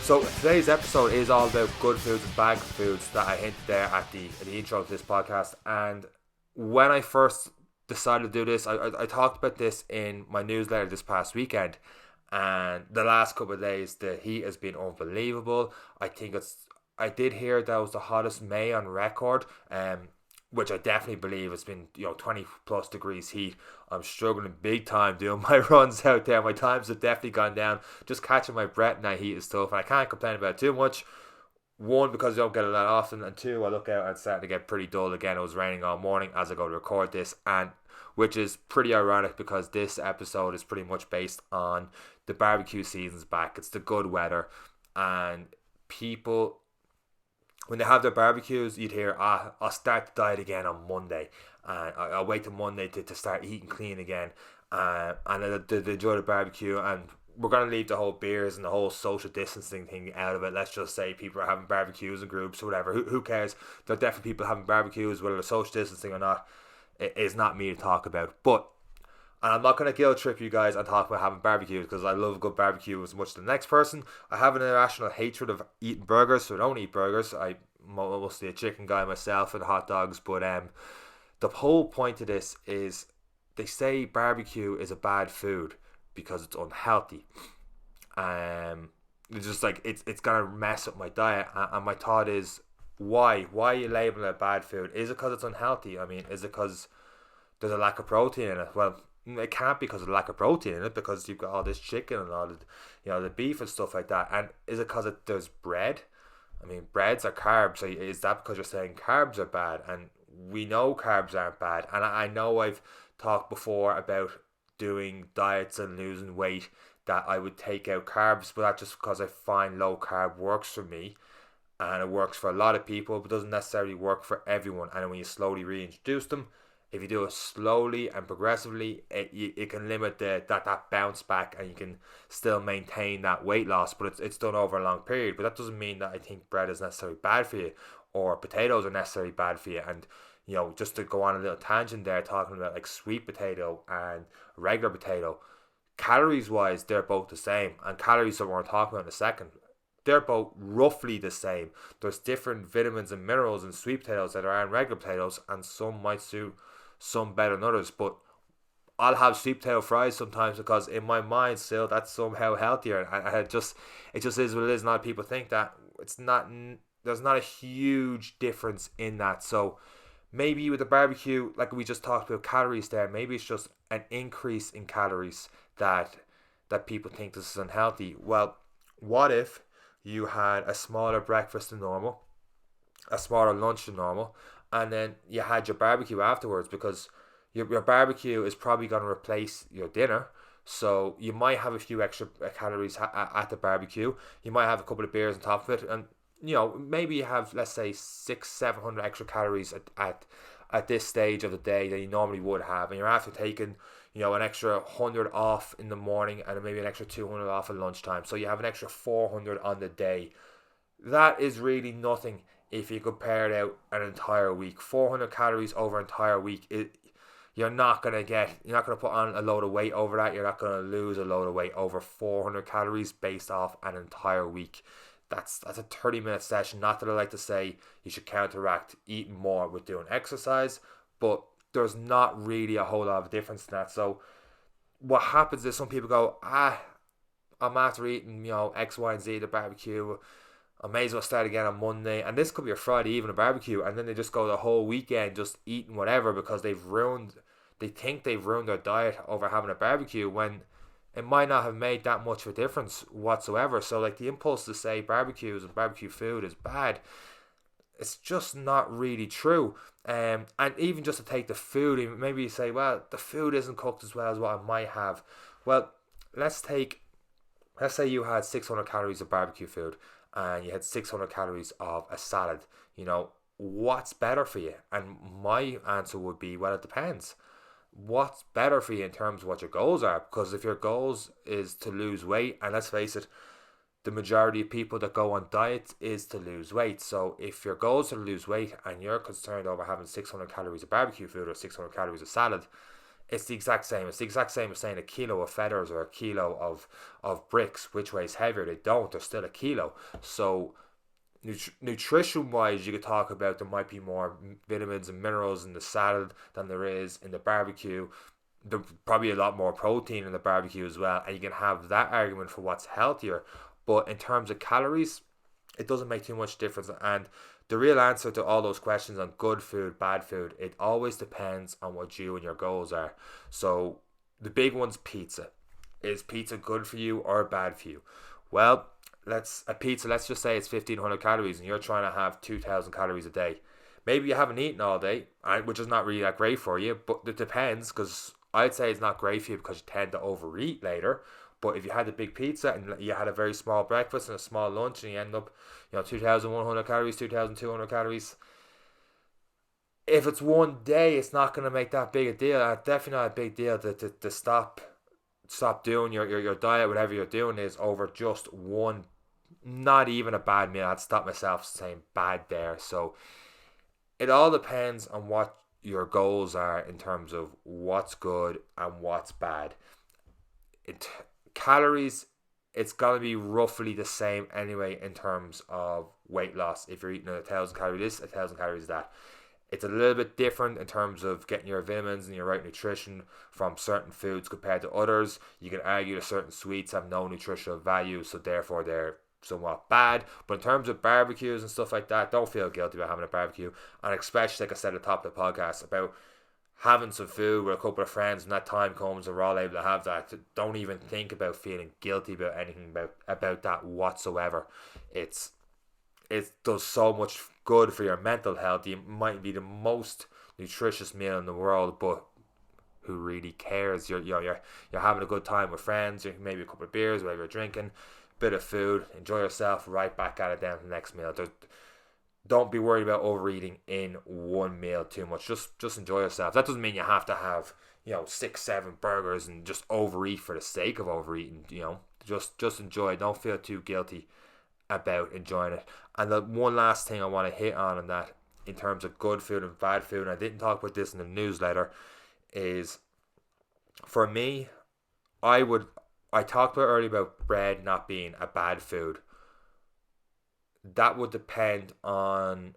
So today's episode is all about good foods and bad foods that I hinted there at the intro to this podcast. And when I first decided to do this, I talked about this in my newsletter this past weekend. And the last couple of days, the heat has been unbelievable. I did hear that was the hottest May on record. Which I definitely believe has been 20 plus degrees heat. I'm struggling big time doing my runs out there. My times have definitely gone down. Just catching my breath in that heat is tough, and I can't complain about it too much. One, because I don't get it that often, and two, I look out and it's starting to get pretty dull again. It was raining all morning as I go to record this, and which is pretty ironic because this episode is pretty much based on the barbecue season's back. It's the good weather, and people, when they have their barbecues, you'd hear, I'll start the diet again on Monday. And I'll wait till Monday to start eating clean again. And then they enjoy the barbecue. And we're going to leave the whole beers and the whole social distancing thing out of it. Let's just say people are having barbecues in groups or whatever. Who cares? There are definitely people having barbecues, whether they're social distancing or not. It is not me to talk about. And I'm not going to guilt trip you guys and talk about having barbecues because I love a good barbecue as much as the next person. I have an irrational hatred of eating burgers, so I don't eat burgers. I'm mostly a chicken guy myself and hot dogs. But the whole point of this is they say barbecue is a bad food because it's unhealthy. It's just like it's going to mess up my diet. And my thought is, why? Why are you labeling it a bad food? Is it because it's unhealthy? I mean, is it because there's a lack of protein in it? Well, it can't be because of the lack of protein in it, because you've got all this chicken and all the beef and stuff like that. And is it because there's bread? I mean, breads are carbs. So is that because you're saying carbs are bad? And we know carbs aren't bad. And I know I've talked before about doing diets and losing weight that I would take out carbs, but that's just because I find low carb works for me. And it works for a lot of people, but doesn't necessarily work for everyone. And when you slowly reintroduce them, if you do it slowly and progressively, it can limit that bounce back, and you can still maintain that weight loss, but it's done over a long period. But that doesn't mean that I think bread is necessarily bad for you, or potatoes are necessarily bad for you. And just to go on a little tangent there, talking about like sweet potato and regular potato, calories wise, they're both the same, and calories that we're talking about in a second, they're both roughly the same. There's different vitamins and minerals in sweet potatoes that are in regular potatoes, and some might suit some better than others. But I'll have sweet potato fries sometimes because in my mind still that's somehow healthier, and it just is what it is. A lot of people think that it's not. There's not a huge difference in that. So maybe with the barbecue, like we just talked about calories there, maybe it's just an increase in calories that people think this is unhealthy. Well, what if you had a smaller breakfast than normal, a smaller lunch than normal, and then you had your barbecue afterwards? Because your barbecue is probably going to replace your dinner. So you might have a few extra calories at the barbecue. You might have a couple of beers on top of it. And, maybe you have, let's say, 600-700 extra calories at this stage of the day than you normally would have. And you're after taking, an extra 100 off in the morning and maybe an extra 200 off at lunchtime. So you have an extra 400 on the day. That is really nothing if you compare it out an entire week. 400 calories over an entire week, you're not going to put on a load of weight over that. You're not going to lose a load of weight over 400 calories based off an entire week. That's a 30-minute session. Not that I like to say you should counteract eating more with doing exercise, but there's not really a whole lot of difference in that. So what happens is some people go, I'm after eating, X, Y, and Z, the barbecue. I may as well start again on Monday. And this could be a Friday even, a barbecue. And then they just go the whole weekend just eating whatever because they think they've ruined their diet over having a barbecue when it might not have made that much of a difference whatsoever. So like the impulse to say barbecues and barbecue food is bad, it's just not really true. And even just to take the food, maybe you say, well, the food isn't cooked as well as what I might have. Well, let's say you had 600 calories of barbecue food and you had 600 calories of a salad. What's better for you? And my answer would be, well, it depends. What's better for you in terms of what your goals are? Because if your goals is to lose weight, and let's face it, the majority of people that go on diets is to lose weight. So if your goal is to lose weight and you're concerned over having 600 calories of barbecue food or 600 calories of salad, It's the exact same. It's the exact same as saying a kilo of feathers or a kilo of bricks. Which way is heavier? They don't. They're still a kilo. So nutrition wise, you could talk about there might be more vitamins and minerals in the salad than there is in the barbecue. There's probably a lot more protein in the barbecue as well, and you can have that argument for what's healthier. But in terms of calories, it doesn't make too much difference. And the real answer to all those questions on good food, bad food, it always depends on what you and your goals are. So the big one's pizza. Is pizza good for you or bad for you? Well, let's just say it's 1,500 calories and you're trying to have 2,000 calories a day. Maybe you haven't eaten all day, which is not really that great for you, but it depends, because I'd say it's not great for you because you tend to overeat later. But if you had a big pizza and you had a very small breakfast and a small lunch and you end up, 2,100 calories, 2,200 calories, if it's one day, it's not going to make that big a deal. Definitely not a big deal to stop doing your diet, whatever you're doing, is over just one, not even a bad meal. I'd stop myself saying bad there. So it all depends on what your goals are in terms of what's good and what's bad. It Calories, it's gonna be roughly the same anyway in terms of weight loss. If you're eating 1,000 calories this, 1,000 calories that, it's a little bit different in terms of getting your vitamins and your right nutrition from certain foods compared to others. You can argue that certain sweets have no nutritional value, so therefore they're somewhat bad. But in terms of barbecues and stuff like that, don't feel guilty about having a barbecue. And especially, like I said at the top of the podcast, about having some food with a couple of friends and that time comes and we're all able to have that. Don't even think about feeling guilty about anything about that whatsoever. It does so much good for your mental health. You might be the most nutritious meal in the world, but who really cares? You're having a good time with friends, maybe a couple of beers, whatever you're drinking, bit of food, enjoy yourself, right back at it down to the next meal. Don't be worried about overeating in one meal too much. Just enjoy yourself. That doesn't mean you have to have 6-7 burgers and just overeat for the sake of overeating. Just enjoy. Don't feel too guilty about enjoying it. And the one last thing I want to hit on that, in terms of good food and bad food, and I didn't talk about this in the newsletter, is for me, I talked about earlier about bread not being a bad food. That would depend on,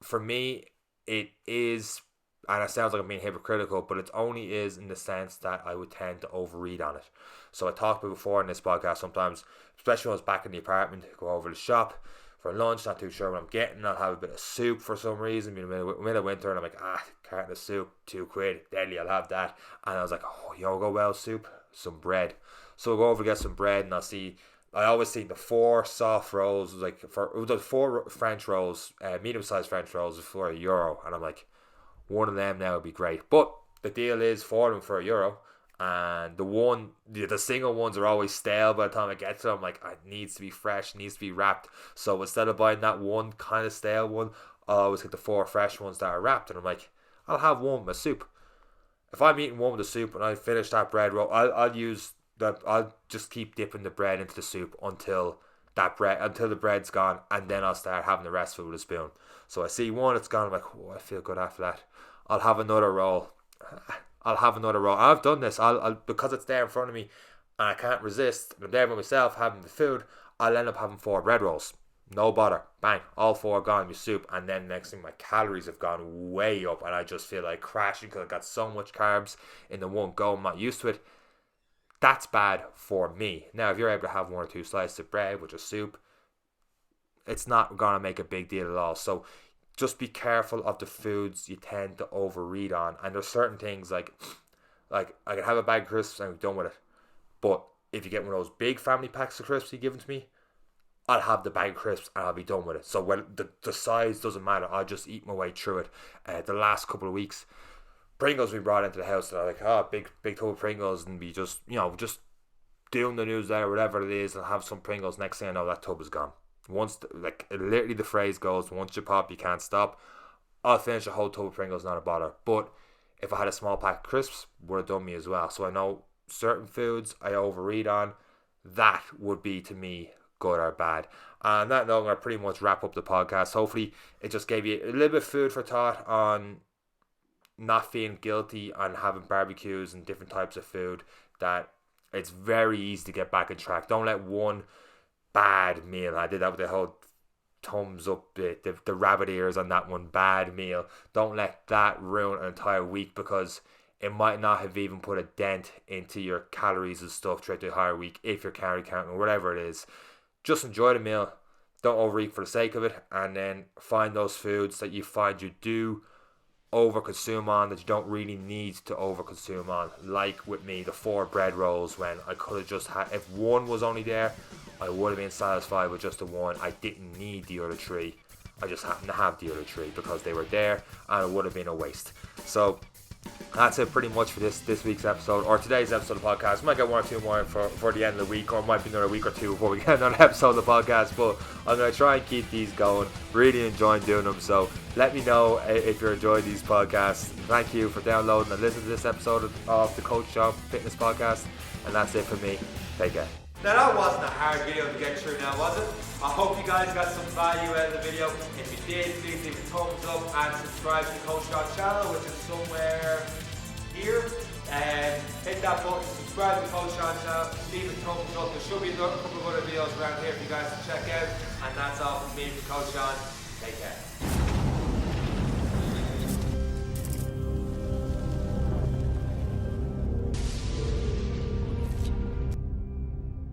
for me, it is, and it sounds like I'm being hypocritical, but it only is in the sense that I would tend to overeat on it. So I talked about before in this podcast, sometimes, especially when I was back in the apartment, go over to the shop for lunch, not too sure what I'm getting. I'll have a bit of soup for some reason, in the middle of winter, and I'm like, carton of soup, £2, deadly, I'll have that. And I was like, go well, soup, some bread. So I'll go over to get some bread, and I always see the 4 soft rolls, the 4 French rolls, medium-sized French rolls for €1, and I'm like, one of them now would be great. But the deal is 4 of them for €1, and the single ones are always stale by the time I get to them. I'm like, it needs to be fresh, needs to be wrapped. So instead of buying that one kind of stale one, I'll always get the 4 fresh ones that are wrapped, and I'm like, I'll have one with my soup. If I'm eating one with the soup and I finish that bread roll, I'll just keep dipping the bread into the soup until the bread's gone, and then I'll start having the rest of it with a spoon. So I see one, it's gone, I'm like, I feel good after that. I'll have another roll. I've done this. I'll because it's there in front of me and I can't resist, and I'm there by myself having the food, I'll end up having 4 bread rolls. No bother. Bang. All 4 gone with soup, and then next thing my calories have gone way up and I just feel like crashing because I got so much carbs in the one go. I'm not used to it. That's bad for me. Now, if you're able to have 1 or 2 slices of bread with your soup, it's not going to make a big deal at all. So just be careful of the foods you tend to overeat on. And there's certain things like I can have a bag of crisps and I'm done with it. But if you get one of those big family packs of crisps you give to me, I'll have the bag of crisps and I'll be done with it. So when the size doesn't matter, I'll just eat my way through it. The last couple of weeks, Pringles we brought into the house, and I'm like, big tub of Pringles, and we just doing the newsletter, whatever it is, and have some Pringles. Next thing I know, that tub is gone. Literally the phrase goes, once you pop, you can't stop. I'll finish a whole tub of Pringles, not a bother. But if I had a small pack of crisps, would have done me as well. So I know certain foods I overeat on, that would be to me good or bad. And that note, I'm going to pretty much wrap up the podcast. Hopefully it just gave you a little bit of food for thought on not feeling guilty and having barbecues and different types of food, that it's very easy to get back on track. Don't let one bad meal, I did that with the whole thumbs up bit, the rabbit ears on that one, bad meal. Don't let that ruin an entire week, because it might not have even put a dent into your calories and stuff throughout the entire week if you're calorie counting or whatever it is. Just enjoy the meal. Don't overeat for the sake of it, and then find those foods that you find you do overconsume on, that you don't really need to overconsume on. Like with me, the 4 bread rolls, when I could have just had, if one was only there, I would have been satisfied with just the one. I didn't need the other 3. I just happened to have the other 3 because they were there, and it would have been a waste. So that's it pretty much for this week's episode, or today's episode of the podcast. We might get 1 or 2 more for the end of the week, or it might be another week or 2 before we get another episode of the podcast, but I'm going to try and keep these going. Really enjoying doing them, so let me know if you're enjoying these podcasts. Thank you for downloading and listening to this episode of the Coach John Fitness Podcast, and that's it for me. Take care. Now that wasn't a hard video to get through now, was it? I hope you guys got some value out of the video. If you did, please leave a thumbs up and subscribe to the Coach John channel, which is somewhere here. And hit that button, subscribe to the Coach John channel, leave a thumbs up. There should be a couple of other videos around here for you guys to check out. And that's all from me, from Coach John. Take care.